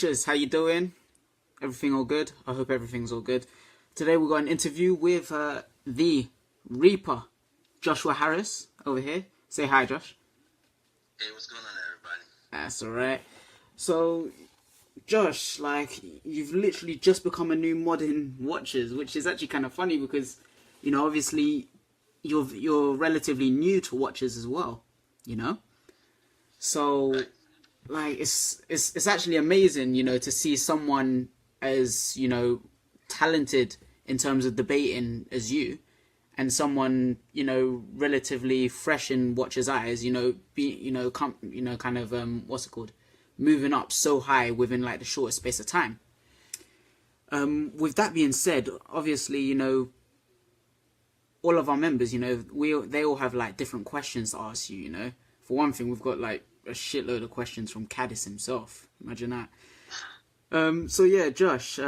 Watchers, how you doing? Everything all good? I hope everything's all good. Today we've got an interview with the Reaper, Joshua Harris, over here. Say hi, Josh. Hey, what's going on, everybody? That's alright. So, Josh, you've literally just become a new mod in Watchers, which is actually kind of funny because, obviously you're relatively new to Watchers as well, So, Right. it's actually amazing, to see someone as, talented in terms of debating as you, and someone, relatively fresh in Watchers' eyes, what's it called? Moving up so high within the shortest space of time. With that being said, obviously, all of our members, they all have different questions to ask you, For one thing, we've got a shitload of questions from Caddis himself. Imagine that. So yeah, Josh,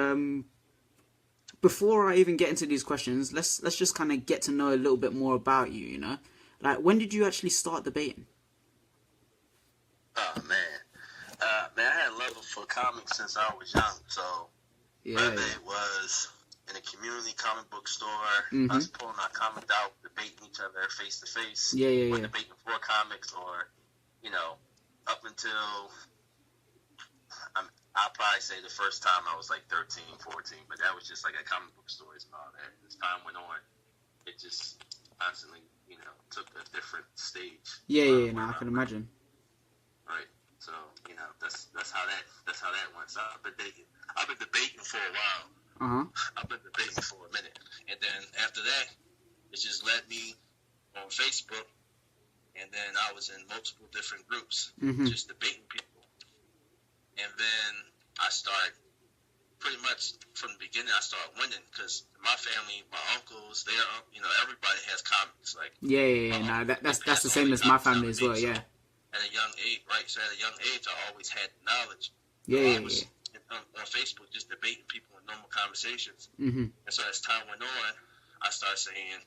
before I even get into these questions, let's just kind of get to know a little bit more about you, when did you actually start debating? Oh, man. Man, I had a love for comics since I was young, so whether it was in a community comic book store, us pulling our comics out, debating each other face to face, or debating for comics, or, up until, I'll probably say the first time I was 13, 14, but that was just at comic book stores and all that. As time went on, it just constantly, took a different stage. I can imagine. Right. So, that's how that went. So I've been debating for a while. I've been debating for a minute. And then after that, it just led me on Facebook, and then I was in multiple different groups, just debating people. And then I started, pretty much from the beginning, I started winning because my family, my uncles, everybody has comics. That's the same as my family as well, yeah. At a young age, right? So at a young age, I always had knowledge. I was on Facebook just debating people in normal conversations. And so as time went on, I started saying,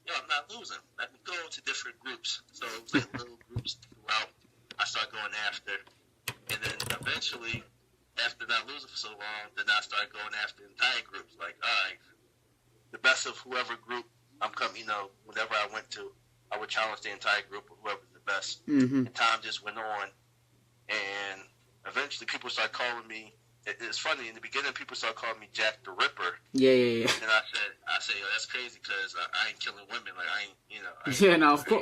I'm not losing. Let me go to different groups. So it was little groups throughout. I started going after. And then eventually, after not losing for so long, then I started going after entire groups. All right, the best of whoever group I'm coming, whenever I went to, I would challenge the entire group of whoever's the best. And time just went on. And eventually people started calling me, it's funny, in the beginning people started calling me Jack the Ripper. Yeah. And I said, yo, that's crazy because I ain't killing women.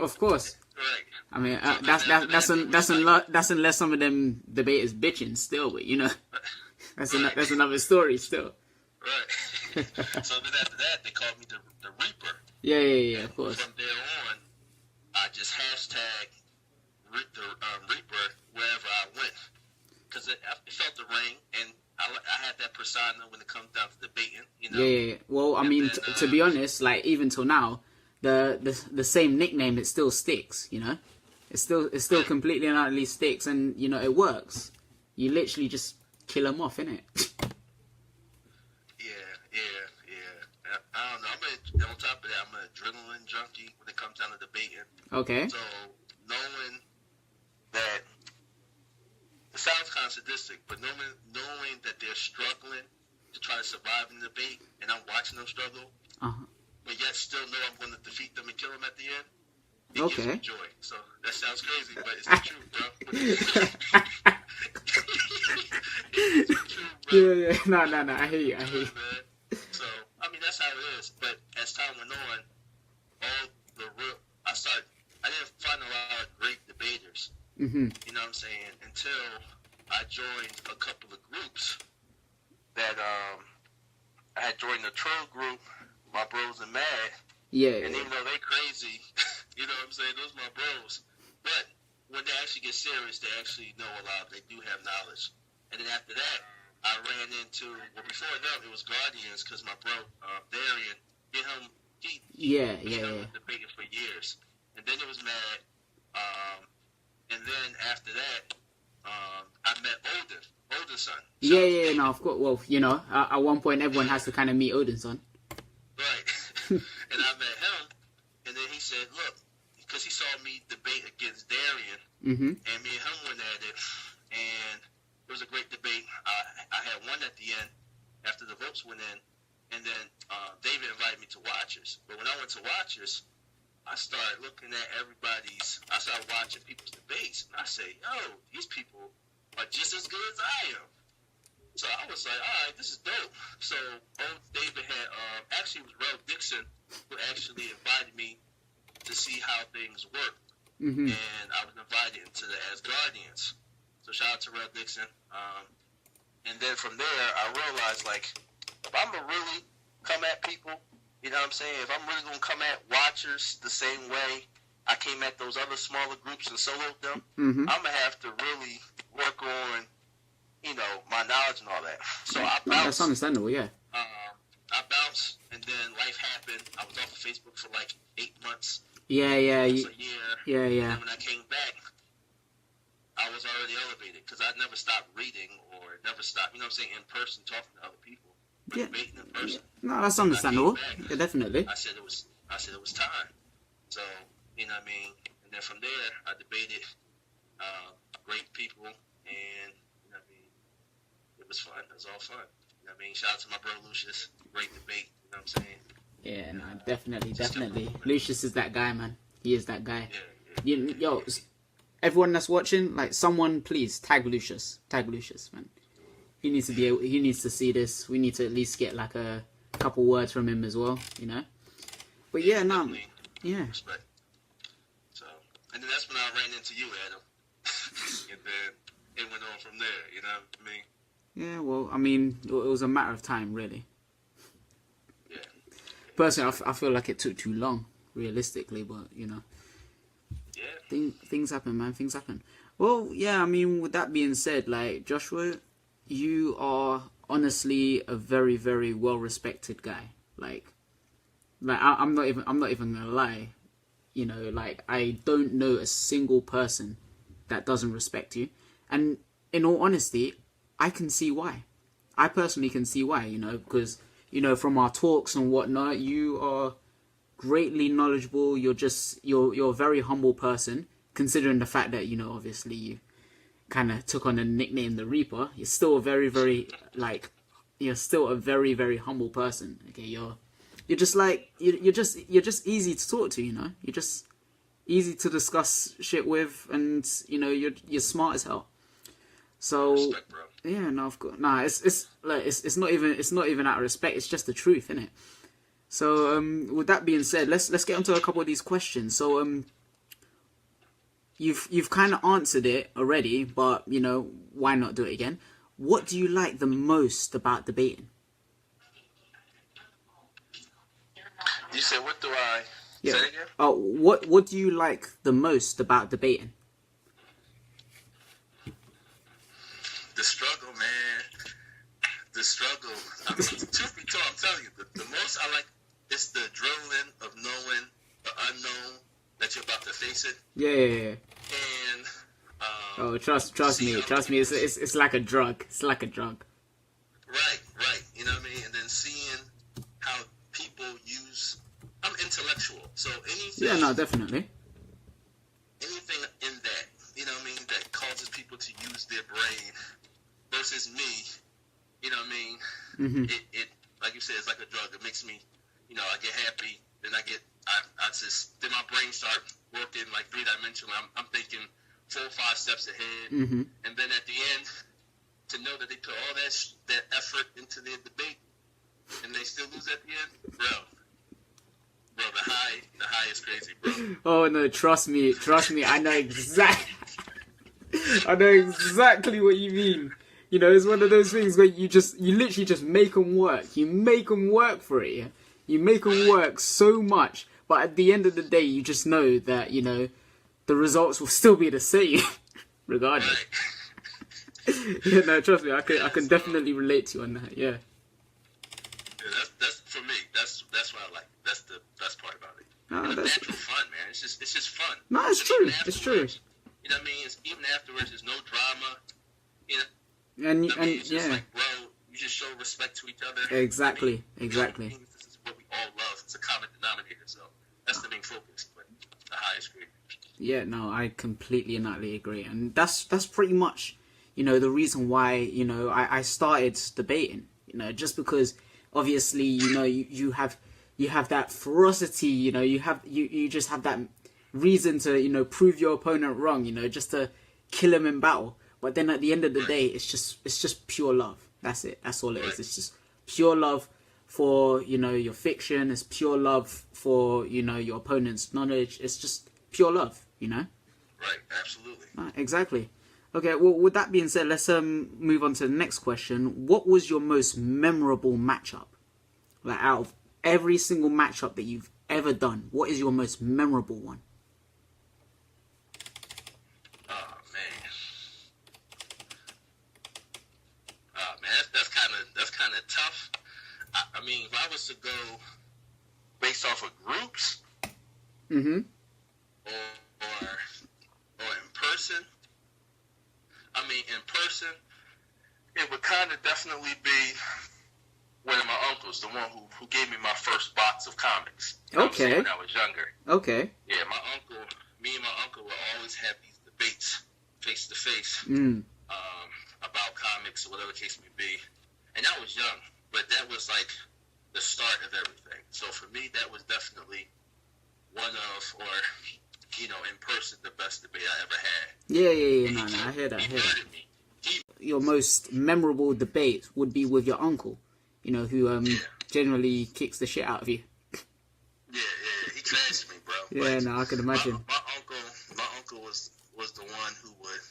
Of course. Right. I mean, that's unless some of them debaters bitching still, but that's another story still. Right. So then after that, they called me the Reaper. Yeah, of course. From there on, I just hashtag the Reaper wherever I went. Because it felt the ring, and I had that persona when it comes down to debating, Yeah. Well, I mean, to be honest, even till now, the same nickname, it still sticks, It still completely and utterly sticks, and, it works. You literally just kill them off, innit? Yeah. I don't know. On top of that, I'm an adrenaline junkie when it comes down to debating. Okay. So, knowing that, it sounds kind of sadistic, but knowing that they're struggling to try to survive in the debate, and I'm watching them struggle, but yet still know I'm going to defeat them and kill them at the end, it gives me joy. So, that sounds crazy, but it's the truth, bro. It's the truth, bro. Yeah. No, I hear you. Man. So, I mean, that's how it is. But as time went on, I didn't find a lot of great debaters. You know what I'm saying? Until I joined a couple of groups that I had joined the troll group, my bros and mad. Yeah. And even though they crazy, you know what I'm saying? Those are my bros. But when they actually get serious, they actually know a lot. They do have knowledge. And then after that, I ran into, before them, it was Guardians, because my bro, Darian, he was debating for years. And then it was Mad. And then after that, I met Odin's son. Yeah, no, of course. Well, at one point, everyone has to kind of meet Odin's son. Right. And I met him, and then he said, look, because he saw me debate against Darian, and me and him went at it, and it was a great debate. I had one at the end after the votes went in, and then David invited me to Watchers. But when I went to Watchers, I started looking at I started watching people's debates, and I say, yo, these people are just as good as I am. So I was like, all right, this is dope. So David had, actually it was Rel Dixon who actually invited me to see how things work. Mm-hmm. And I was invited into the Asgardians. So shout out to Rel Dixon. And then from there, I realized, like, if I'm going to really come at people, you know what I'm saying? If I'm really going to come at Watchers the same way I came at those other smaller groups and soloed them, I'm going to have to really work on, you know, my knowledge and all that. So I bounced. That's understandable, yeah. I bounced, and then life happened. I was off of Facebook for like 8 months. Yeah. A year. Yeah. And then when I came back, I was already elevated because I never stopped reading or never stopped, you know what I'm saying, in person talking to other people. Debating in person. No, that's understandable. Yeah, definitely. I said it was time. So, you know what I mean? And then from there, I debated great people, and, you know what I mean, it was fun. It was all fun. You know what I mean? Shout out to my bro Lucius. Great debate. You know what I'm saying? Yeah, no, definitely. Lucius is that guy, man. He is that guy. Yeah. Yo, everyone that's watching, like, someone please tag Lucius, man. He needs to see this. We need to at least get like a couple words from him as well, you know. But yeah, no, yeah. Respect. So, and then that's when I ran into you, Adam, and then it went on from there. You know what I mean? Yeah, well, I mean, it was a matter of time, really. Yeah. Personally, I feel like it took too long, realistically, but you know. Yeah. Things happen, man. Things happen. Well, yeah. I mean, with that being said, like Joshua, you are honestly a very, very well-respected guy. Like I'm not even gonna lie. You know, like I don't know a single person that doesn't respect you. And in all honesty, I can see why. I personally can see why. You know, because you know from our talks and whatnot, you are greatly knowledgeable. You're a very humble person, considering the fact that you know obviously you kind of took on the nickname the Reaper. You're still a very, very very humble person. Okay, you're just easy to talk to. You know, you're just easy to discuss shit with, and you know you're smart as hell. So respect, bro. Yeah, no, of course, nah. It's not even out of respect. It's just the truth, isn't it? So with that being said, let's get into a couple of these questions. So You've kind of answered it already, but, you know, why not do it again? What do you like the most about debating? You said, what do I... Yeah. Say it again? Oh, what do you like the most about debating? The struggle, man. The struggle. I mean, truth be told, I'm telling you, the most I like is the adrenaline of knowing the unknown, that you're about to face it. Yeah. And oh, trust me. It's like a drug. It's like a drug. Right. You know what I mean? And then seeing how people use. I'm intellectual, so anything. Yeah, no, definitely. Anything in that, you know what I mean, that causes people to use their brain versus me. You know what I mean? Mm-hmm. It like you said, it's like a drug. It makes me, you know, I get happy. Then then my brain start working like 3-dimensional. I'm thinking 4 or 5 steps ahead, and then at the end, to know that they put all that effort into their debate, and they still lose at the end, bro, the high is crazy, bro. Oh no, trust me, I know exactly what you mean. You know, it's one of those things where you literally just make them work. You make them work for it. Yeah? You make them work so much, but at the end of the day, you just know that, you know, the results will still be the same, regardless. Right. Yeah, no, trust me, I can definitely relate to you on that. Yeah. Yeah, that's for me. That's what I like. That's the best part about it. No, that's natural fun, man. It's just fun. No, it's true. It's true. You know what I mean? Even afterwards, there's no drama. You know. And it's just yeah. like, bro, you just show respect to each other. Exactly. I mean, Exactly. This is what we all love. It's a common denominator, so that's the main focus. But the highest grade. Yeah, no, I completely and utterly agree, and that's pretty much, you know, the reason why, you know, I started debating, you know, just because obviously, you know, you have that ferocity, you know, you just have that reason to, you know, prove your opponent wrong, you know, just to kill him in battle. But then at the end of the day, it's just pure love. That's it. That's all it is. It's just pure love for, you know, your fiction. It's pure love for, you know, your opponent's knowledge. It's just pure love, you know? Right, absolutely. Exactly. Okay, well, with that being said, let's move on to the next question. What was your most memorable matchup? Like, out of every single matchup that you've ever done, what is your most memorable one? That's kind of tough. I mean, if I was to go based off of groups, mm-hmm. or in person, I mean, in person, it would kind of definitely be one of my uncles, the one who gave me my first box of comics. Okay. When I was younger. Okay. Yeah, me and my uncle would always have these debates face to face about comics or whatever the case may be. And I was young, but that was like the start of everything. So for me, that was definitely one of, or, you know, in person, the best debate I ever had. Yeah. No, I hear that. Your most memorable debate would be with your uncle, you know, who generally kicks the shit out of you. Yeah, he trashed me, bro. Yeah, but no, I can imagine. My uncle was the one who would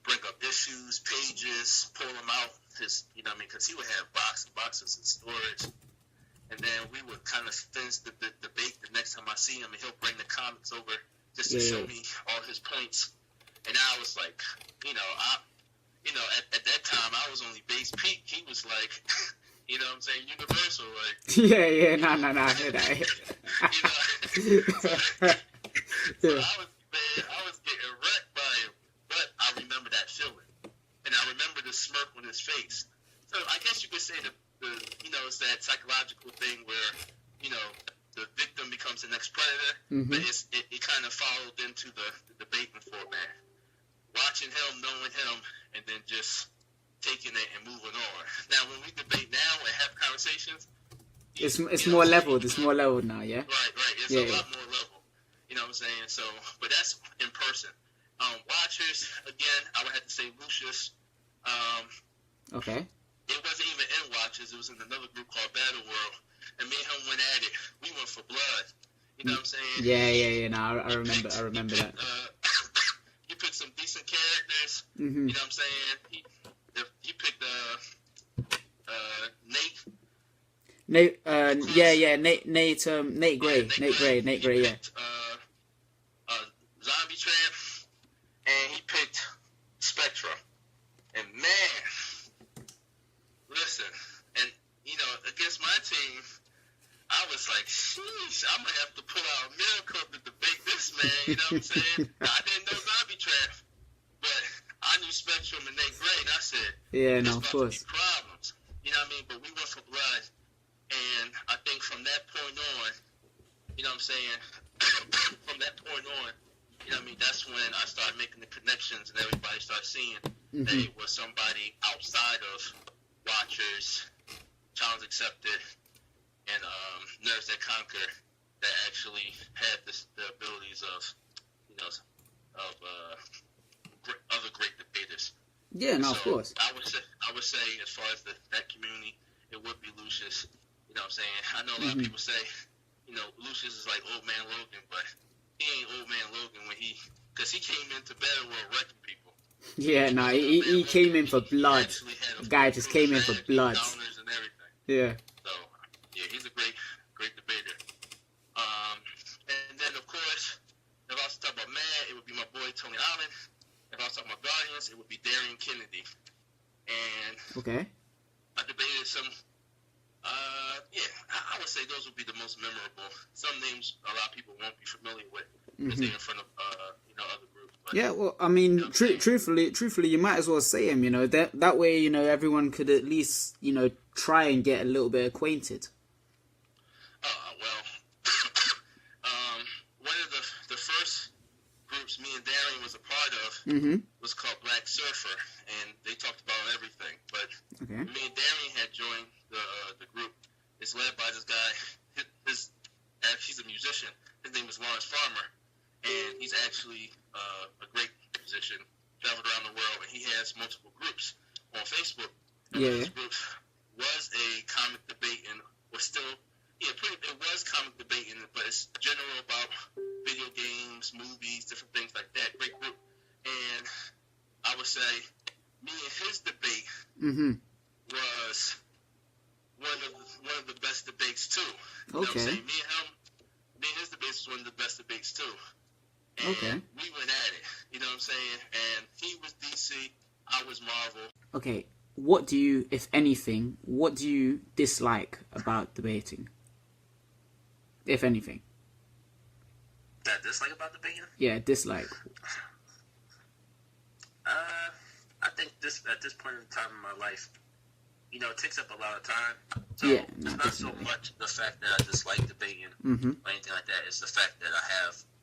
bring up issues, pages, pull them out. You know what I mean? Because he would have boxes in storage. And then we would kind of finish the debate the next time I see him, and he'll bring the comics over just to show me all his points. And I was like, you know, at that time, I was only base peak. He was like, you know what I'm saying, universal. Like, yeah, no, I hear that. So I was getting wrecked by him. But I remember that feeling. And I remember the smirk on his face. So I guess you could say the you know, it's that psychological thing where, you know, the victim becomes the next predator. Mm-hmm. But it kind of followed into the debating format. Watching him, knowing him, and then just taking it and moving on. Now, when we debate now and have conversations, it's more leveled. It's more leveled now, yeah? Right. It's a lot more level. You know what I'm saying? So, but that's in person. Watchers, again, I would have to say Lucius. Okay. It wasn't even in Watchers. It was in another group called Battle World. And me and him went at it. We went for blood. You know what I'm saying? Yeah. No, I remember that. He picked some decent characters. Mm-hmm. You know what I'm saying? He picked Nate. Nate Gray. Nate Gray, yeah. Zombie Tramp. And he picked Spectra. And man, listen, and you know, against my team, I was like, sheesh, I'm gonna have to pull out a miracle to debate this man. You know what I'm saying? I didn't know Zombie Trap, but I knew Spectrum and Nate Gray, and I said, yeah, no, of course. Problems. You know what I mean? But we went for blood, and I think from that point on, you know what I'm saying? From that point on, you know what I mean? That's when I started making the connections, and everybody started seeing that it was somebody outside of Watchers, Challenge Accepted, and Nerves That Conquer that actually had the abilities of, you know, of other great debaters. Yeah, no, so of course. I would say as far as that community, it would be Lucius. You know what I'm saying? I know a lot of people say, you know, Lucius is like Old Man Logan, but he ain't Old Man Logan because he came into Battle World wrecking people. Yeah, no, he came in for blood. The guy just came in for blood. And everything. Yeah. So, yeah, he's a great debater. And then, of course, if I was to talk about Mad, it would be my boy Tony Allen. If I was talking about Guardians, it would be Darian Kennedy. And okay. I debated some. I would say those would be the most memorable. Some names a lot of people won't be familiar with because they're in front of you know, other groups. But, yeah, well, I mean, you know truthfully, you might as well say them. You know, that way, you know, everyone could at least, you know, try and get a little bit acquainted. Well, one of the first groups groups me and Darian was a part of was called Black Surfer, and they talked about everything. But me and Darian had joined the group. It's led by this guy. He's a musician. His name is Lawrence Farmer, and he's actually a great musician, traveled around the world, and he has multiple groups on Facebook. And one of his groups was a comic debate, and was still, it was comic debating, but it's general about video games, movies, different things like that. Great group. And I would say me and his debate was one of the best debates too. You know what I'm saying? Me and his debates was one of the best debates too. And we went at it. You know what I'm saying? And he was DC, I was Marvel. Okay, what do you, if anything, what do you dislike about debating? If anything. That dislike about debating? Yeah, dislike. I think at this point in time in my life, it takes up a lot of time. So no, it's not definitely. so much the fact that I dislike debating or anything like that. It's the fact that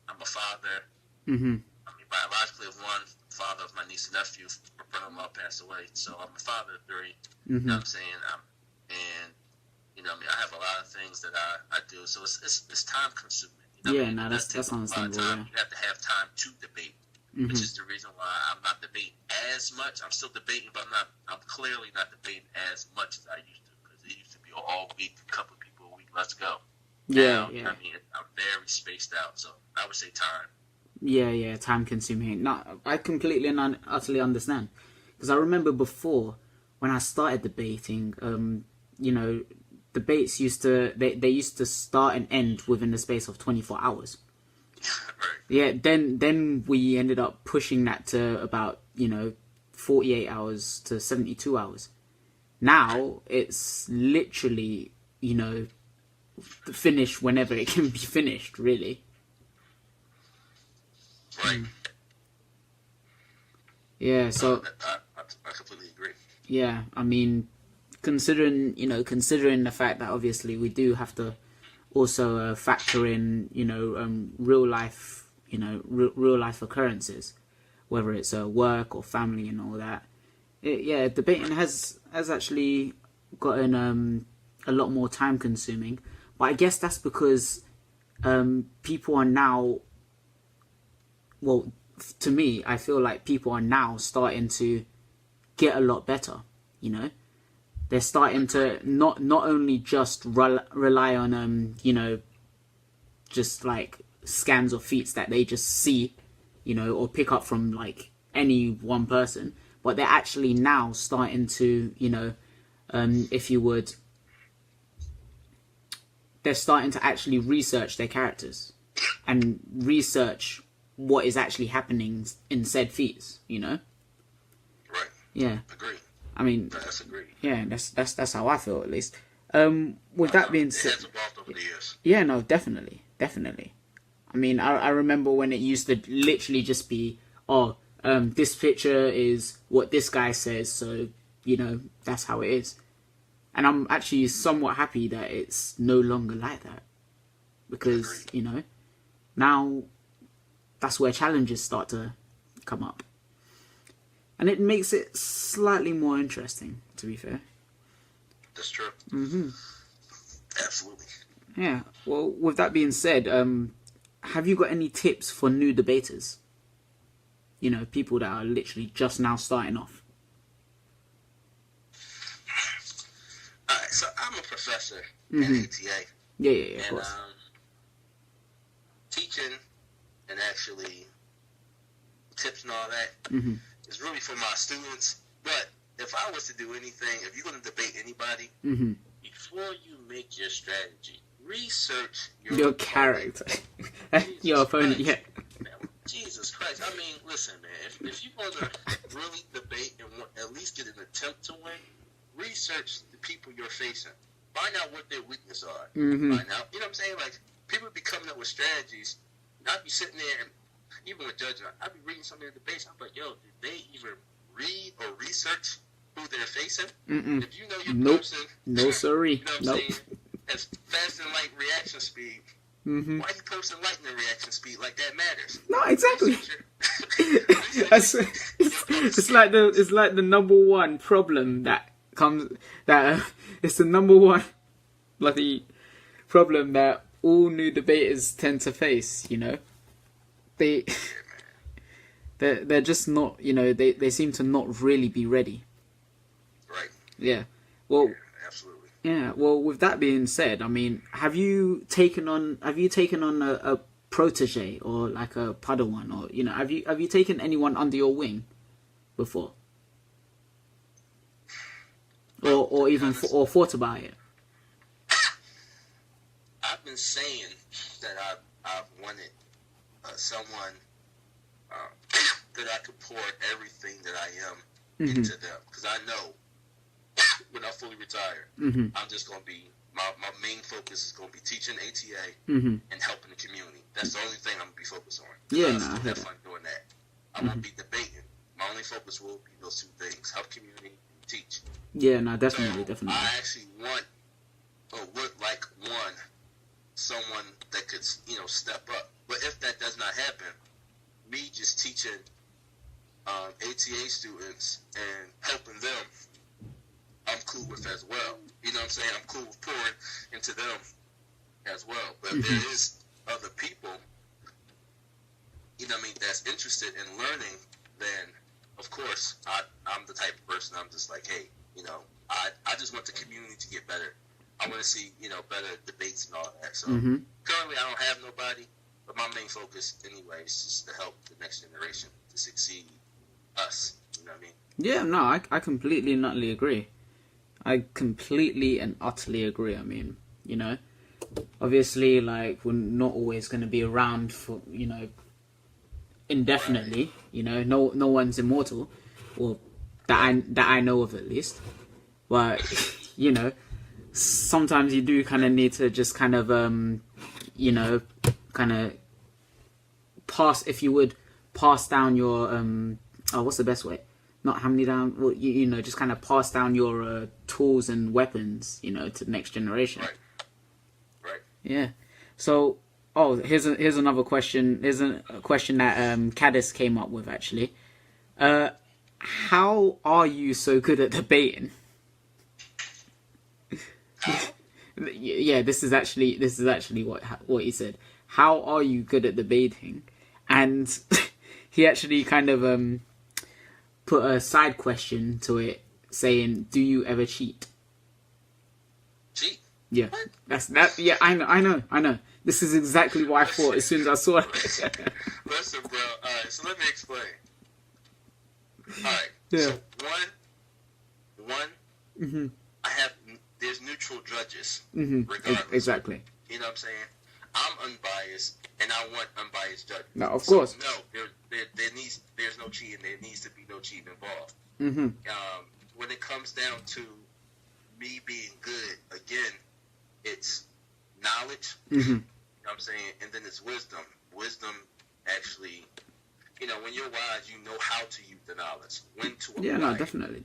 I'm a father. I mean, biologically of one, father of my niece and nephew. My brother-in-law passed away, so I'm a father of three. You know what I'm saying? I have a lot of things that I do, so it's time consuming. That's understandable. You have to have time to debate, which is the reason why I'm not debating as much. I'm still debating, but I'm clearly not debating as much as I used to, because it used to be all week, a couple of people a week, let's go. Now, I'm very spaced out, so I would say time. Yeah, time consuming. No, I completely and utterly understand, because I remember before when I started debating, debates used to start and end within the space of 24 hours. Right. Yeah, then we ended up pushing that to about 48 hours to 72 hours. Now it's literally finish whenever it can be finished, really. Right. Yeah, so I completely agree. Yeah, I mean, considering the fact that obviously we do have to also factor in real life occurrences, whether it's work or family and all that. Debating has actually gotten a lot more time consuming, but I guess that's because people are now, well, to me, I feel like people are now starting to get a lot better. They're starting to not only just rely on just like scans or feats that they just see, or pick up from like any one person, but they're actually now starting to if you would, they're starting to actually research their characters and research what is actually happening in said feats, Right. Yeah. Agree. I mean, That's agreed. Yeah, that's how I feel, at least. With that being said, it has evolved over the years. Yeah, no, definitely. I mean, I remember when it used to literally just be, this picture is what this guy says, so that's how it is. And I'm actually somewhat happy that it's no longer like that, because now that's where challenges start to come up. And it makes it slightly more interesting, to be fair. That's true. Absolutely. Yeah. Well, with that being said, have you got any tips for new debaters? People that are literally just now starting off. All right. So I'm a professor at ATA. Yeah, of course. Teaching and actually tips and all that. It's really for my students, but if I was to do anything, if you're going to debate anybody, before you make your strategy, research your character. Your opponent, yeah. Jesus Christ. I mean, listen, man, if you're going to really debate and at least get an attempt to win, research the people you're facing. Find out what their weaknesses are. Find out, you know what I'm saying? Like, people be coming up with strategies, and I'd be sitting there and even with judging, I'd be reading some of the debates. I'm like, yo, did they even read or research who they're facing? If your person, No, sorry. you know what I'm saying, has fast and light reaction speed, Mm-hmm. Why are you posting lightning reaction speed like that matters? No, exactly. It's like the number one problem that comes it's the number one bloody problem that all new debaters tend to face. You know, they're just not. You know, they seem to not really be ready. Right. Yeah. Well. Absolutely. Yeah. Well, with that being said, I mean, have you taken on a protege or like a Padawan, or you know, have you taken anyone under your wing before, or even or thought about it? I've been saying that I've wanted someone that I could pour everything that I am into them, because I know when I fully retire, I'm just going to be my main focus is going to be teaching ATA and helping the community. That's the only thing I'm going to be focused on. Yeah, I still have fun doing that. I won't be debating. My only focus will be those two things: help community and teach. Yeah, no, definitely, So definitely. I actually want, or would like someone that could, you know, step up. But if that does not happen, me just teaching ATA students and helping them, I'm cool with as well. You know what I'm saying? I'm cool with pouring into them as well. But if there is other people, you know what I mean, that's interested in learning, then of course I'm the type of person, I'm just like, hey, you know, I just want the community to get better. I want to see, you know, better debates and all that. So currently I don't have nobody, but my main focus anyway is just to help the next generation to succeed us. You know what I mean? Yeah, no, I completely and utterly agree. I completely and utterly agree. I mean, you know, obviously, like, we're not always going to be around for, you know, indefinitely. You know, no one's immortal, or that I know of at least. But you know, sometimes you do kind of need to just kind of you know, kind of pass down your what's the best way? Not hand me down. Well, you know, just kind of pass down your tools and weapons, you know, to the next generation. Right. Yeah. So, here's another question. Here's a question that Caddis came up with actually. How are you so good at debating? Yeah, this is actually what he said. How are you good at debating? And he actually kind of put a side question to it, saying, "Do you ever cheat?" Cheat? Yeah, that. Yeah, I know. This is exactly what I thought as soon as I saw it. Listen, bro. All right, so let me explain. All right. Yeah. So one. There's neutral judges, regardless. Exactly. You know what I'm saying? I'm unbiased, and I want unbiased judges. No, of course. So, no, there's no cheating. There needs to be no cheating involved. When it comes down to me being good, again, it's knowledge. You know what I'm saying? And then it's wisdom. Wisdom actually, you know, when you're wise, you know how to use the knowledge, when to apply. Yeah, no, definitely.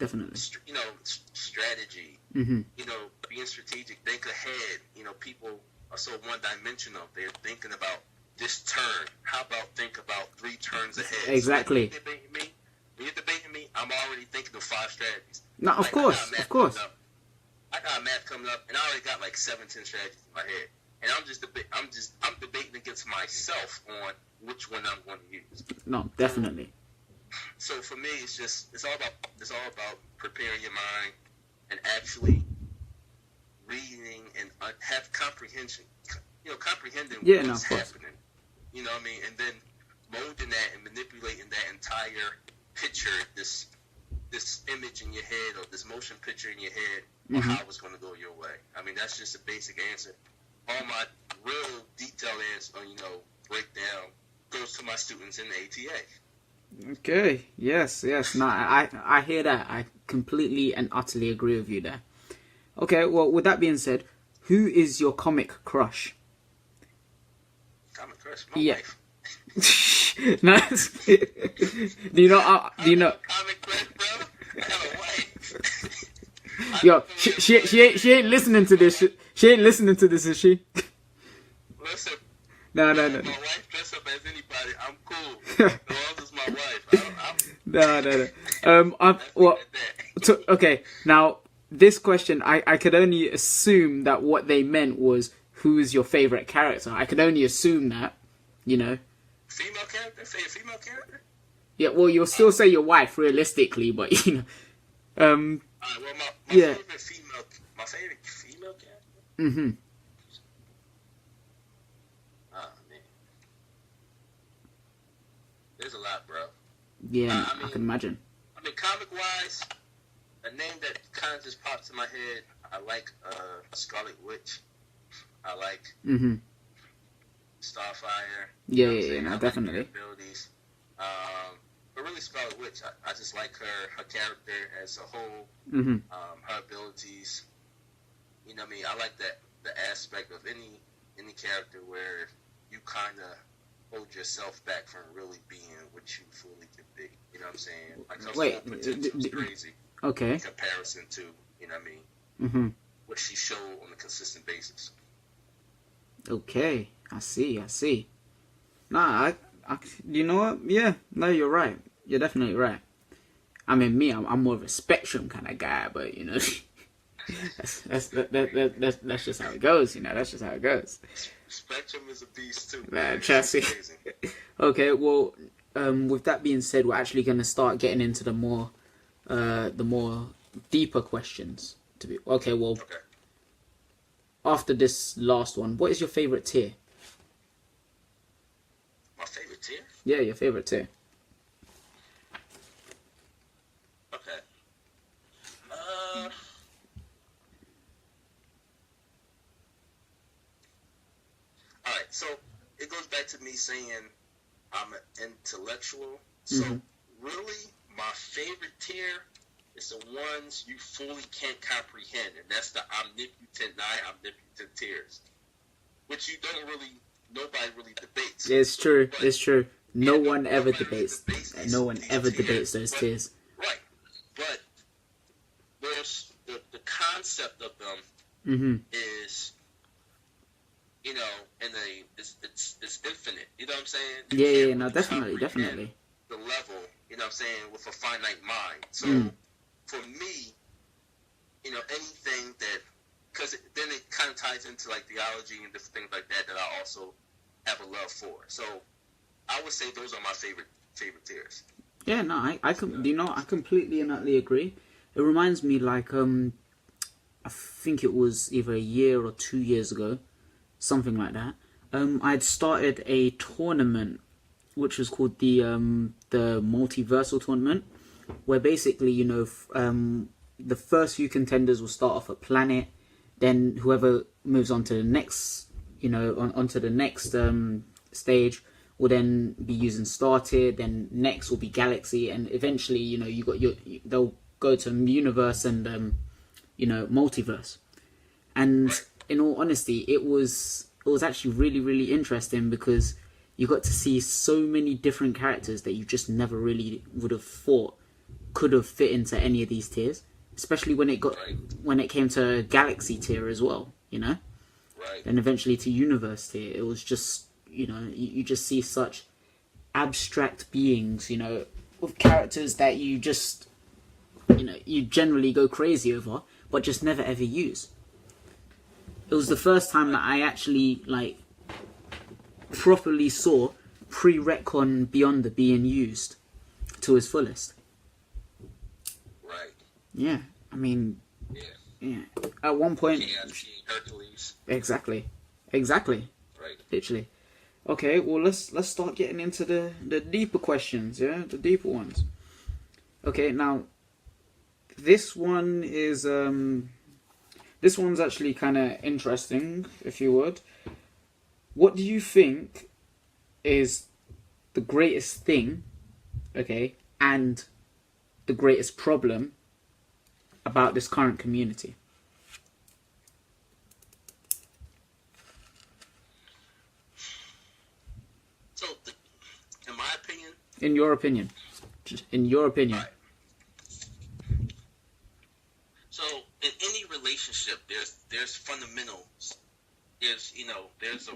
You know, strategy. You know, being strategic, think ahead. You know, people are so one-dimensional. They're thinking about this turn. How about think about 3 turns ahead? Exactly. So when you're debating me, I'm already thinking of 5 strategies. No, of course. I got a math coming up, and I already got like 7, 10 strategies in my head. And I'm debating against myself on which one I'm going to use. No, definitely. So for me, it's all about preparing your mind and actually reading and have comprehension. You know, comprehending what's happening. You know what I mean? And then molding that and manipulating that entire picture, this image in your head, or this motion picture in your head, or how it's going to go your way. I mean, that's just a basic answer. All my real detailed answer, you know, breakdown goes to my students in the ATA. Okay. Yes. No, I hear that. I completely and utterly agree with you there. Okay. Well, with that being said, who is your comic crush? Comic crush? My wife. No. Do you know? Comic crush, bro? I have a wife. Yo, she ain't listening to this. She ain't listening to this, is she? Listen, No. My wife dress up as anybody. I'm cool. As long as it's my wife. No. Okay, now this question, I could only assume that what they meant was who's your favorite character. I could only assume that, you know. Female character? Say a female character? Yeah, well, you'll still say your wife realistically, but you know. Well, my favorite female character. Mm-hmm. Oh man, there's a lot, bro. Yeah, I can imagine. I mean, comic-wise, a name that kind of just pops in my head. I like Scarlet Witch. I like Starfire. Yeah, no, definitely. Like abilities. But really, Scarlet Witch, I just like her character as a whole. Mm-hmm. Her abilities. You know what I mean? I like the aspect of any character where you kind of hold yourself back from really being what you fully can be. You know what I'm saying? Like her full potential is crazy. Okay. In comparison to, you know what I mean? Mm-hmm. What she showed on a consistent basis. Okay, I see. Nah, I you know what? Yeah, no, you're right. You're definitely right. I mean, me, I'm more of a spectrum kind of guy, but you know, that's just how it goes. You know, that's just how it goes. Spectrum is a beast too. Man, trust me. Okay, well, with that being said, we're actually going to start getting into the more deeper questions. Okay. After this last one, what is your favorite tier? My favorite tier? Yeah, your favorite tier. Okay. Alright, so it goes back to me saying I'm an intellectual. So really, my favorite tier is the ones you fully can't comprehend, and that's the omnipotent, omnipotent tiers, which nobody really debates. It's true. It's true. No one ever debates. No one ever debates those tiers. Right, but there's the concept of them is, you know, it's infinite. You know what I'm saying? Yeah, no, definitely. The level, you know what I'm saying, with a finite mind. So for me, you know, anything that, because then it kind of ties into like theology and different things like that I also have a love for. So I would say those are my favorite tiers. Yeah, no, I completely and utterly agree. It reminds me, like, I think it was either a year or 2 years ago, something like that. I'd started a tournament which was called the Multiversal Tournament, where basically, you know, the first few contenders will start off a planet, then whoever moves on to the next, you know, onto the next stage will then be using star tier, then next will be galaxy, and eventually, you know, they'll go to universe and you know, multiverse. And in all honesty, it was actually really, really interesting because you got to see so many different characters that you just never really would have thought could have fit into any of these tiers, especially when it came to galaxy tier as well, you know, and eventually to universe tier. It was just, you know, you just see such abstract beings, you know, with characters that you just, you know, you generally go crazy over but just never ever use. It was the first time that I actually, like, properly saw pre-retcon Beyonder being used to his fullest. Right. Yeah, I mean, yeah. At one point, Hercules. Exactly. Right. Literally. Okay, well, let's start getting into the deeper questions. Yeah, the deeper ones. Okay, now this one is this one's actually kind of interesting, if you would. What do you think is the greatest thing, okay, and the greatest problem about this current community? So, in my opinion... In your opinion. Just in your opinion. Right. So, in any relationship, there's fundamentals. There's, you know, there's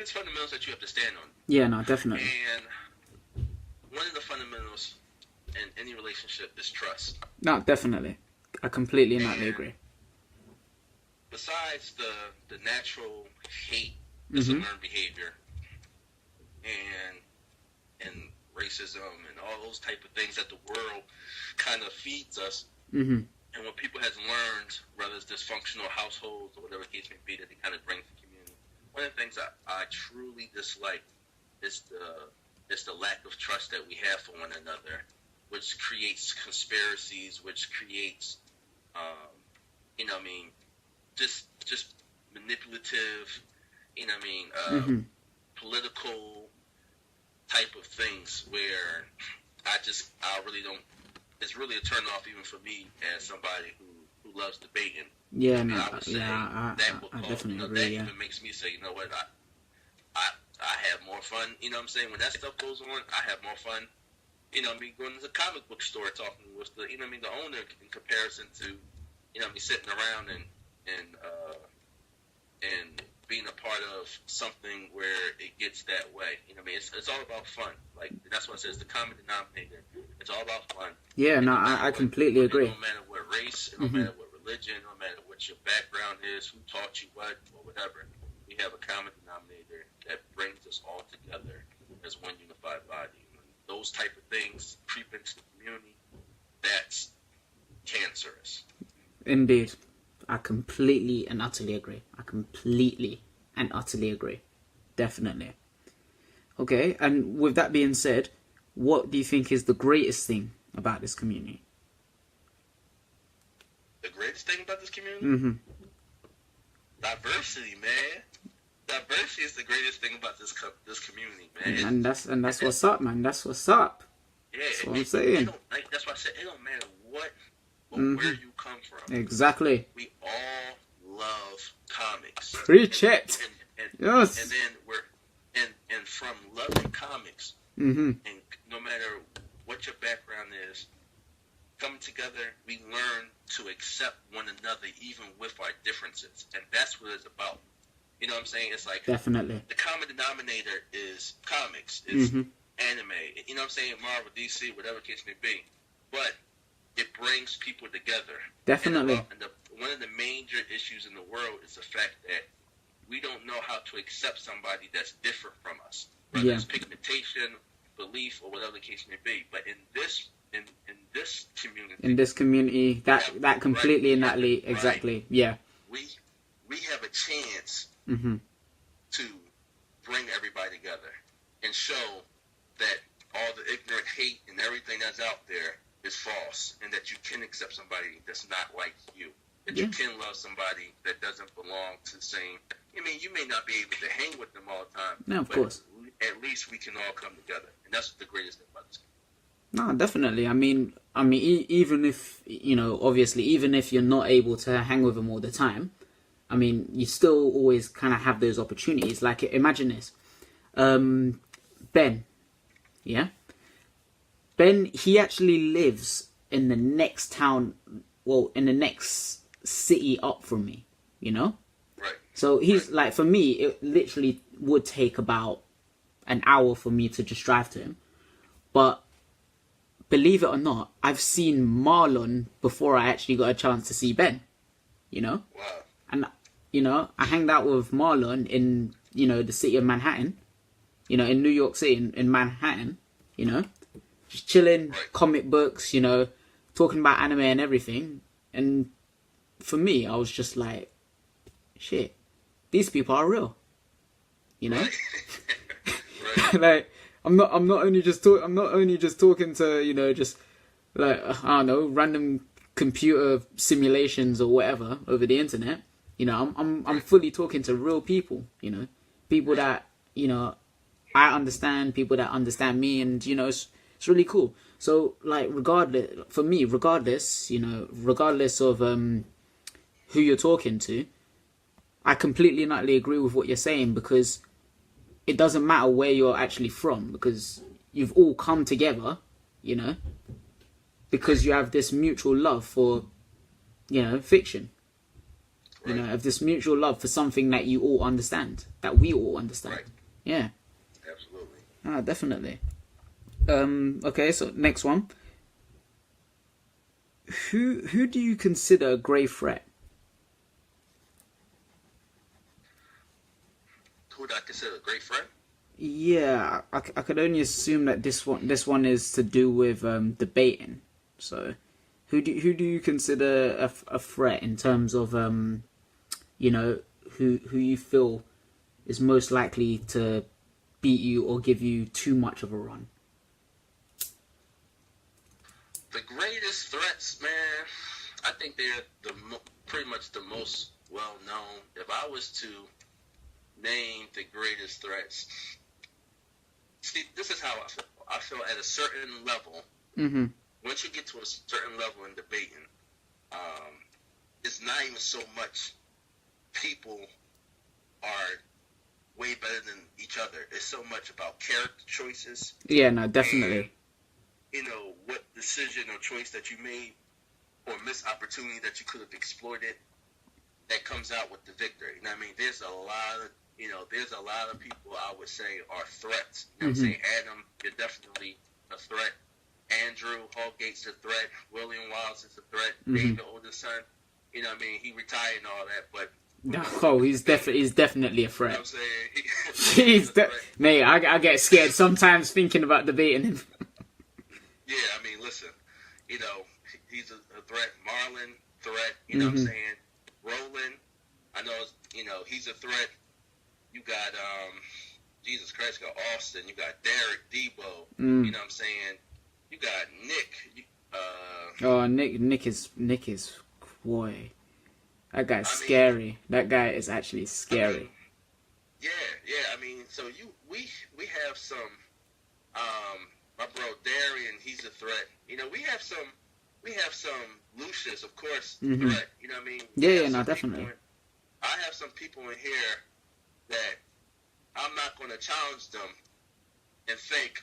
It's fundamentals that you have to stand on. Yeah, no, definitely. And one of the fundamentals in any relationship is trust. No, definitely. I completely and utterly agree. Besides the natural hate, it's a learned behavior, and racism and all those type of things that the world kind of feeds us. Mm-hmm. And what people has learned, whether it's dysfunctional households or whatever the case may be, that they kind of bring to the community. One of the things I truly dislike is the lack of trust that we have for one another, which creates conspiracies, which creates, just manipulative, political type of things where I really don't. It's really a turn off even for me as somebody who loves debating. Yeah, I would say I definitely agree. That yeah. even makes me say, you know what, I have more fun. You know what I'm saying? When that stuff goes on, I have more fun. You know, me going to the comic book store talking with the owner in comparison to, me sitting around and being a part of something where it gets that way. It's all about fun. Like, that's what it says, the common denominator. It's all about fun. Yeah, no, I completely agree. No matter what race, no matter what religion, no matter what your background is, who taught you what, or whatever, we have a common denominator that brings us all together as one unified body. When those type of things creep into the community, that's cancerous. Indeed. I completely and utterly agree. Definitely. Okay, and with that being said, what do you think is the greatest thing about this community? The greatest thing about this community? Mm-hmm. Diversity, man. Diversity is the greatest thing about this community, man. And that's what's up, man. That's what's up. Yeah, that's what I'm saying. That's why I said it don't matter what or where you come from. Exactly. We all love comics. Preach it. Yes. And then and from loving comics, and no matter what your background is, coming together, we learn to accept one another even with our differences, and that's what it's about. You know what I'm saying? It's like definitely the common denominator is comics, is anime. You know what I'm saying? Marvel, DC, whatever case may be, but it brings people together. Definitely. And one of the major issues in the world is the fact that we don't know how to accept somebody that's different from us, whether it's pigmentation, belief, or whatever the case may be. But in this community, that completely and utterly, exactly, yeah. We have a chance to bring everybody together and show that all the ignorant hate and everything that's out there is false, and that you can accept somebody that's not like you. That you can love somebody that doesn't belong to the same. You may not be able to hang with them all the time. No, of course. At least we can all come together, and that's the greatest thing about this. No, definitely. I mean, even if obviously, even if you're not able to hang with them all the time, I mean, you still always kind of have those opportunities. Like, imagine this, Ben, yeah. Ben, he actually lives in the next town, in the next city up from me, Right. So he's like, for me, it literally would take about an hour for me to just drive to him. But believe it or not, I've seen Marlon before I actually got a chance to see Ben, Wow. And, I hanged out with Marlon in, the city of Manhattan, in New York City, in Manhattan, just chilling, comic books, talking about anime and everything. And for me, I was just like, shit, these people are real, Right. Like, I'm not only just talking to, just like, I don't know, random computer simulations or whatever over the internet. I'm fully talking to real people, people that, I understand, people that understand me, and, it's really cool. So, like, regardless of who you're talking to, I completely and utterly agree with what you're saying, because it doesn't matter where you're actually from, because you've all come together, because you have this mutual love for, fiction. Have this mutual love for something that you all understand, that we all understand. Right. Yeah. Absolutely. Definitely. Okay, so next one. Who do you consider a grave threat? Who would I consider a great friend? Yeah, I could only assume that this one is to do with debating. So, who do you consider a threat in terms of you know, who you feel is most likely to beat you or give you too much of a run? The greatest threats, man. I think they're pretty much the most well known. If I was to name the greatest threats, see, this is how I feel. I feel at a certain level. Mm-hmm. Once you get to a certain level in debating, it's not even so much people are way better than each other. It's so much about character choices. Yeah, no, definitely. And, you know, what decision or choice that you made or missed opportunity that you could have exploited that comes out with the victory. You know what I mean? There's a lot of people I would say are threats. You know what I'm saying? Adam, you're definitely a threat. Andrew Hallgate's a threat. William Wiles is a threat. David, oldest son, you know what I mean? He retired and all that, but he's definitely a threat. You know what I'm saying? Mate, I get scared sometimes thinking about debating him. Yeah, I mean, listen, you know, he's a threat. Marlon, threat. You know what I'm saying? Roland, I know, you know, he's a threat. You got, Jesus Christ, you got Austin. You got Derek, Debo. You know what I'm saying? You got Nick. Nick is, boy. That guy's scary. That guy is actually scary. I mean, so we have some, my bro Darian, he's a threat. You know, we have some Lucius, of course, threat. You know what I mean? Yeah, no, definitely. I have some people in here that I'm not going to challenge them and think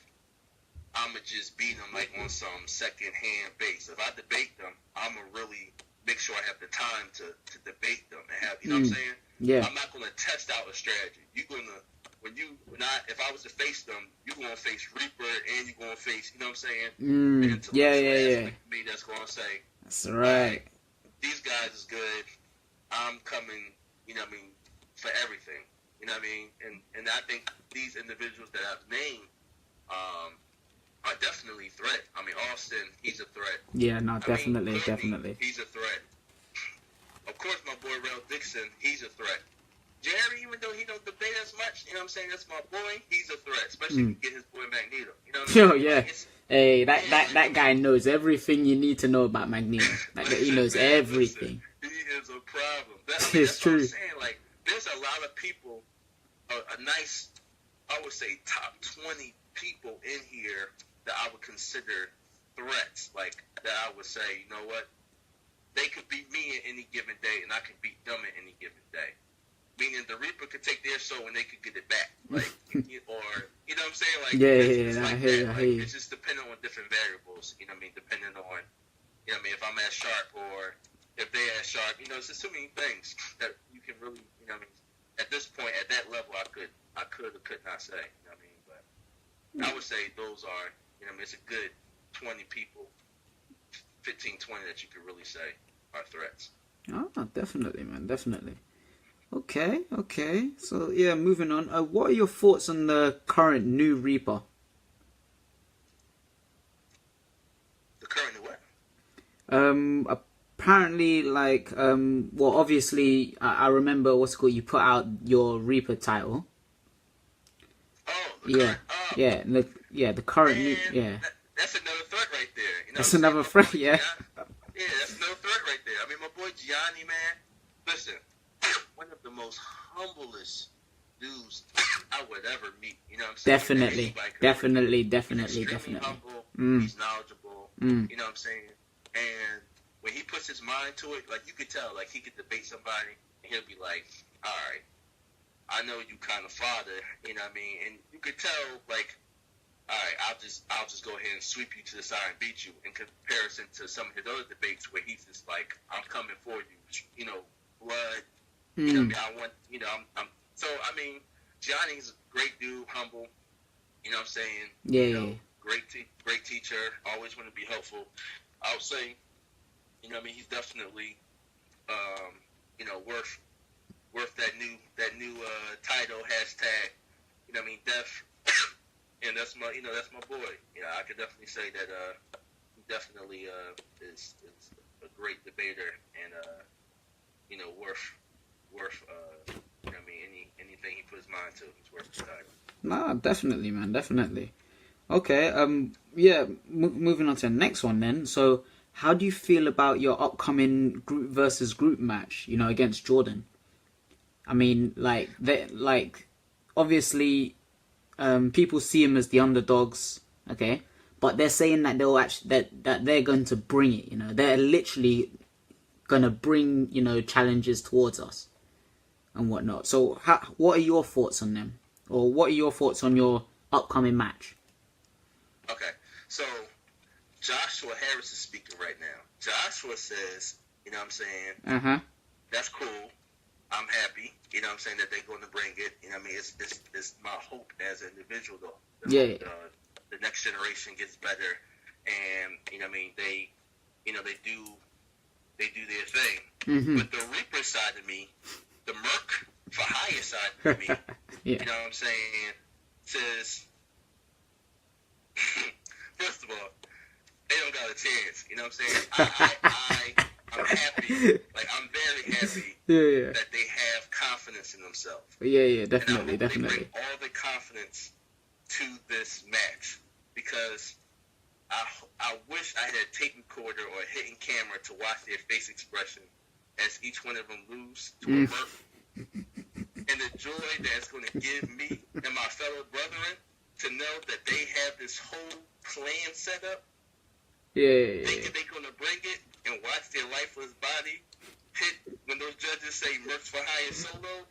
I'm going to just beat them like on some second-hand base. If I debate them, I'm going to really make sure I have the time to debate them and have, you know what I'm saying? Yeah. I'm not going to test out a strategy. You're going to, if I was to face them, you're going to face Reaper and you're going to face, you know what I'm saying? Yeah. Me that's going to say, that's right. These guys is good. I'm coming, you know what I mean, for everything. You know what I mean? And I think these individuals that I've named are definitely a threat. I mean, Austin, he's a threat. Yeah, no, definitely, definitely. He's a threat. Of course, my boy Rel Dixon, he's a threat. Jerry, even though he don't debate as much, you know what I'm saying? That's my boy. He's a threat, especially if you get his boy Magneto. You know what I'm saying? Yeah. Hey, that guy knows everything you need to know about Magneto. He knows everything. Listen, he is a problem. That's true. What I'm saying. Like, there's a lot of people, a nice, I would say, top 20 people in here that I would consider threats. Like, that I would say, you know what? They could beat me in any given day, and I could beat them in any given day. Meaning the Reaper could take their soul and they could get it back. Like, or, you know what I'm saying? Like, it's like that. Like, it's just depending on different variables, you know what I mean? Depending on, you know what I mean, if I'm as sharp or if they as sharp, you know, it's just too many things that you can really, you know what I mean? At this point, at that level, I could or could not say, you know what I mean? But I would say those are, you know what I mean, it's a good 20 people, 15, 20 that you could really say are threats. Oh, definitely, man, definitely. Okay. So, yeah, moving on. What are your thoughts on the current new Reaper? The current what? Apparently, like, well, obviously, I remember you put out your Reaper title. Oh, the current new, That's another threat right there. You know that's another threat, yeah. Yeah, that's another threat right there. I mean, my boy Gianni, man, listen, one of the most humblest dudes I would ever meet. You know what I'm saying? Definitely. Extremely humble. He's knowledgeable. You know what I'm saying? And when he puts his mind to it, like, you could tell, like, he could debate somebody, and he'll be like, all right, I know you kind of father, you know what I mean? And you could tell, like, all right, I'll just go ahead and sweep you to the side and beat you, in comparison to some of his other debates where he's just like, I'm coming for you, you know, blood. You know what I mean? I want, you know, I'm so, I mean, Johnny's a great dude, humble. You know what I'm saying? Yeah. You know, great teacher. Always want to be helpful. I would say, you know what I mean, he's definitely, you know, worth that new title hashtag. You know what I mean, Def. And that's my boy. You know, I could definitely say that he definitely is a great debater and you know, worth you know what I mean, anything he puts his mind to, he's worth the title. Nah, definitely, man, definitely. Okay, yeah, moving on to the next one then. So, how do you feel about your upcoming group versus group match, you know, against Jordan? I mean, obviously, people see him as the underdogs, okay? But they're saying that that they're going to bring it, you know? They're literally going to bring, you know, challenges towards us and whatnot. So, what are your thoughts on them? Or what are your thoughts on your upcoming match? Okay, so Joshua Harris is speaking right now. Joshua says, you know what I'm saying, that's cool. I'm happy, you know what I'm saying, that they're going to bring it. You know what I mean, it's my hope as an individual, though. The next generation gets better, and, you know what I mean, they do their thing. But the Reaper side of me, the Merc for hire side of me, you know what I'm saying, says, first of all, they don't got a chance. You know what I'm saying? I'm happy. Like, I'm very happy that they have confidence in themselves. Yeah, definitely, and I hope definitely. They bring all the confidence to this match, because I wish I had a tape recorder or a hidden camera to watch their face expression as each one of them lose to a Merc. And the joy that it's going to give me and my fellow brethren to know that they have this whole plan set up. Thinking they're going to bring it and watch their lifeless body hit when those judges say Mercs for hire solo.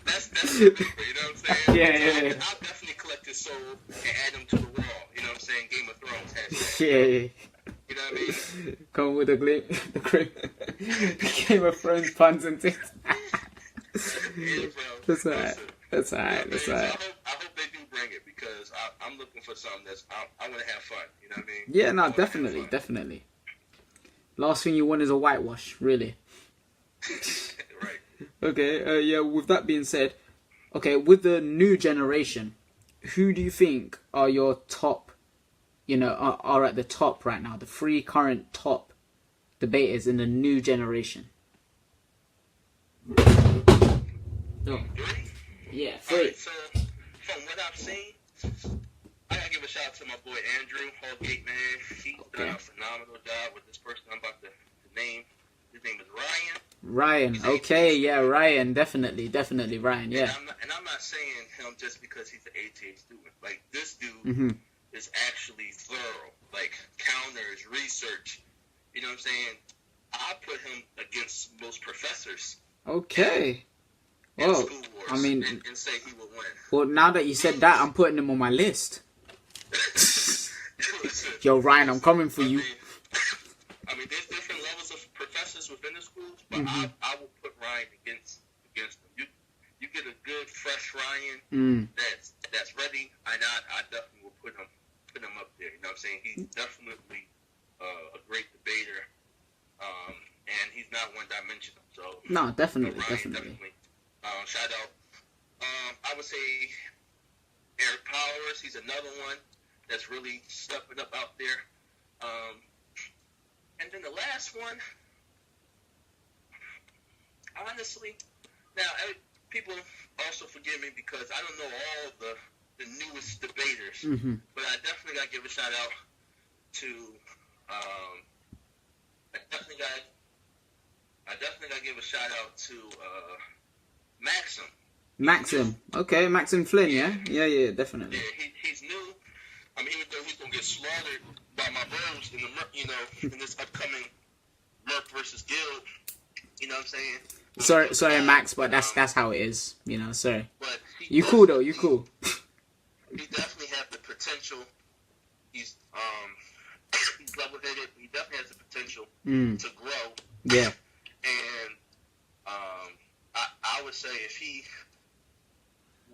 That's the paper, you know what I'm saying? I'll definitely collect his soul and add him to the wall, you know what I'm saying? Game of Thrones hashtag. You know what I mean? Come with the Game of Thrones puns and things. Yeah, bro. That's alright. That's alright. That's alright. So I hope they do bring it, because I'm looking for something that's I want to have fun. You know what I mean? Yeah, no, definitely. Last thing you want is a whitewash, really. Right. Okay. Yeah. With that being said, okay, with the new generation, who do you think are your top? You know, are at the top right now. The 3 current top debaters in the new generation. No. 3? Yeah, 3. Right, so, from what I've seen, I gotta give a shout out to my boy Andrew Hallgate, man. He's done a phenomenal job with this person I'm about to name. His name is Ryan. Ryan, okay, yeah, Ryan, definitely, Ryan, yeah. And I'm not saying him just because he's an ATA student. Like, this dude is actually thorough. Like, counters, research. You know what I'm saying? I put him against most professors. Okay. Well, School Wars, I mean, and say he would win. Well, now that you said that, I'm putting him on my list. Yo, Ryan, I'm coming for you. I mean, there's different levels of professors within the schools, but I will put Ryan against them. You get a good, fresh Ryan that's ready, and I definitely will put him up there. You know what I'm saying? He's definitely a great debater, and he's not one-dimensional. So no, definitely. Shout out. I would say Eric Powers. He's another one that's really stepping up out there. And then the last one, honestly, now people also forgive me because I don't know all the newest debaters, but I definitely got to give a shout out to. I definitely got to give a shout out to Maxim. Okay, Maxim Flynn, yeah, definitely. Yeah, he's new. I mean, even though he's gonna get slaughtered by my bros in the in this upcoming Merc versus Guild, you know what I'm saying? Sorry, Max, but that's how it is. You know, sorry. But you cool though. You cool. He definitely has the potential. He's level-headed. He definitely has the potential to grow. Yeah. And I would say if he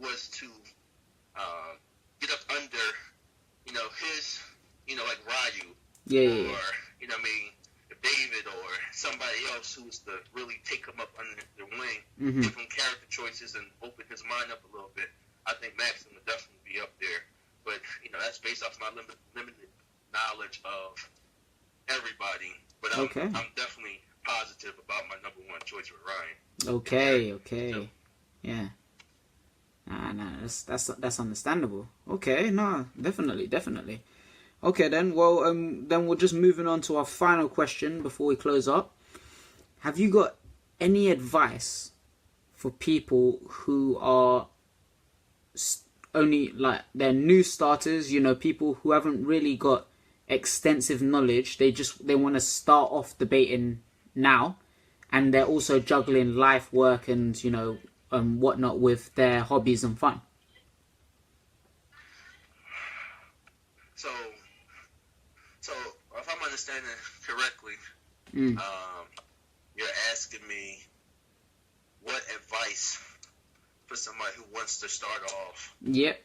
was to get up under, his, like Ryu, or, if David or somebody else who was to really take him up under their wing, give him character choices and open his mind up a little bit, I think Maxim would definitely be up there. But, that's based off my limited knowledge of everybody. But I'm definitely positive about my number one choice with Ryan. Okay. So, yeah. Nah, that's understandable. Okay, no, definitely. Okay, then. Well, then we're just moving on to our final question before we close up. Have you got any advice for people who are only like they're new starters? People who haven't really got extensive knowledge. They want to start off debating now, and they're also juggling life, work, and whatnot with their hobbies and fun. So if I'm understanding correctly, you're asking me what advice for somebody who wants to start off. Yep.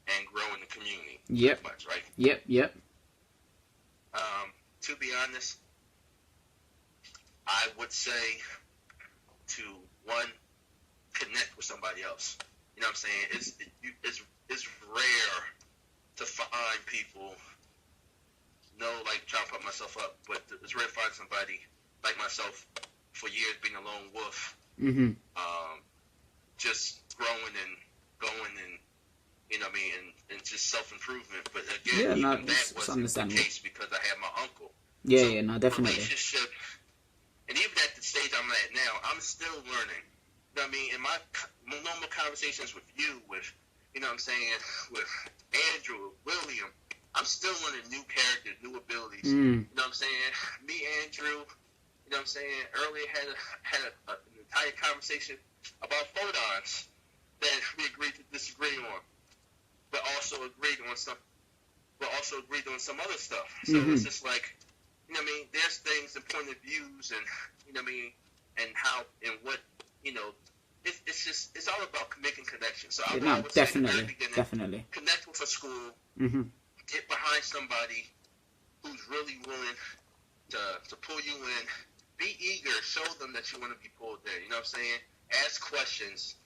And grow in the community. Yep. Much, right? Yep. To be honest, I would say to connect with somebody else. You know what I'm saying? It's rare to find people. Like trying to put myself up, but it's rare to find somebody like myself for years being a lone wolf. Just growing and going and and just self-improvement. But again, that wasn't the case because I had my uncle. Yeah, no, definitely. Relationship, and even at the stage I'm at now, I'm still learning. You know what I mean? In my normal conversations with you, with with Andrew, William, I'm still learning new characters, new abilities. You know what I'm saying? Me, Andrew, earlier had an entire conversation about photons that we agreed to disagree on, but also agreed on some other stuff. So it's just like, there's things and point of views and, and how and what, it's all about making connections. So I would say definitely connect with a school, get behind somebody who's really willing to pull you in, be eager, show them that you want to be pulled there. You know what I'm saying? Ask questions.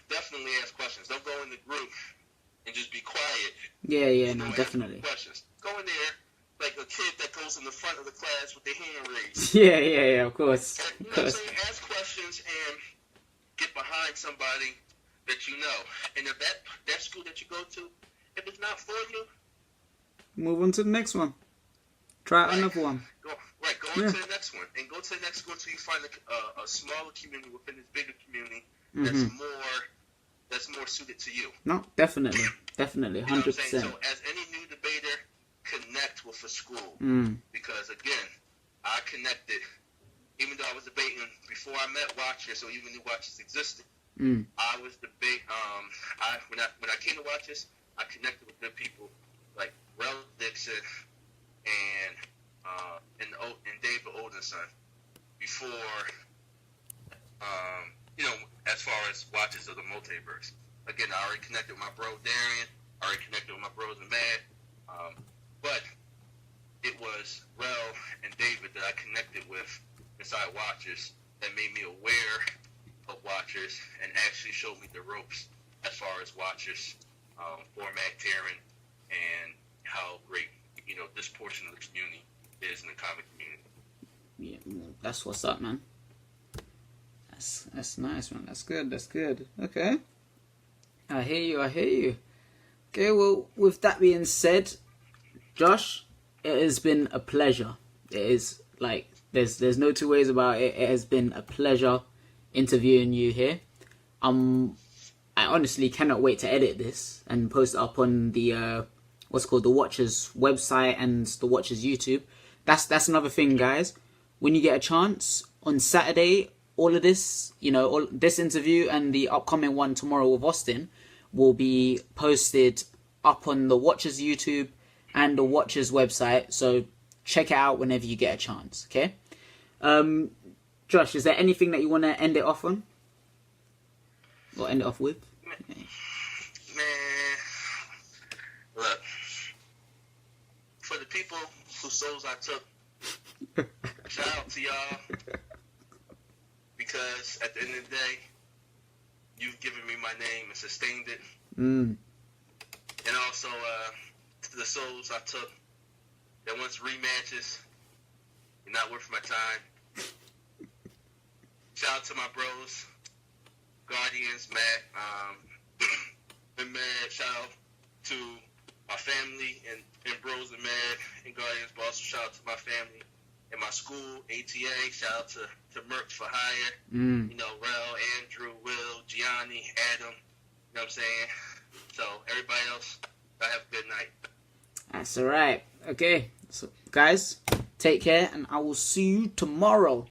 Definitely ask questions. Don't go in the group and just be quiet. Yeah, no, definitely. Questions. Go in there like a kid that goes in the front of the class with their hand raised. Yeah, of course. You know what I'm saying? Ask questions and get behind somebody that you know. And if that school that you go to, if it's not for you, move on to the next one. Try another one. Go on to the next one. And go to the next school until you find a smaller community within this bigger community that's more suited to you. No, definitely, 100%. So as any new debater, connect with a school because again, I connected. Even though I was debating before I met Watchers, so even knew Watchers existed, I was debating. When I came to Watchers, I connected with good people like Rel Dixon and David Oldenson before. As far as Watchers of the Multiverse. Again, I already connected with my bro Darian. I already connected with my bros in Mad. But it was Rel and David that I connected with inside Watchers that made me aware of Watchers and actually showed me the ropes as far as Watchers, format tearing, and how great, this portion of the community is in the comic community. Yeah, that's what's up, man. That's nice, man. That's good. Okay. I hear you. Okay, well, with that being said, Josh, it has been a pleasure. It is like there's no two ways about it. It has been a pleasure interviewing you here. I honestly cannot wait to edit this and post it up on the the Watchers website and the Watchers YouTube. That's another thing, guys. When you get a chance on Saturday, all of this, all this interview and the upcoming one tomorrow with Austin will be posted up on the Watchers YouTube and the Watchers website. So check it out whenever you get a chance. Okay. Josh, is there anything that you want to end it off on? Or end it off with? Man, look, for the people whose souls I took, shout out to y'all, because at the end of the day, you've given me my name and sustained it. And also, to the souls I took that wants rematches, you're not worth my time. Shout out to my bros, Guardians, Matt, and Mad. Shout out to my family and bros and Mad and Guardians, but also shout out to my family and my school, ATA. Shout out to Mercs for Hire. You know, Rel, Andrew, Will, Gianni, Adam. You know what I'm saying? So, everybody else, I have a good night. That's alright. Okay. So, guys, take care, and I will see you tomorrow.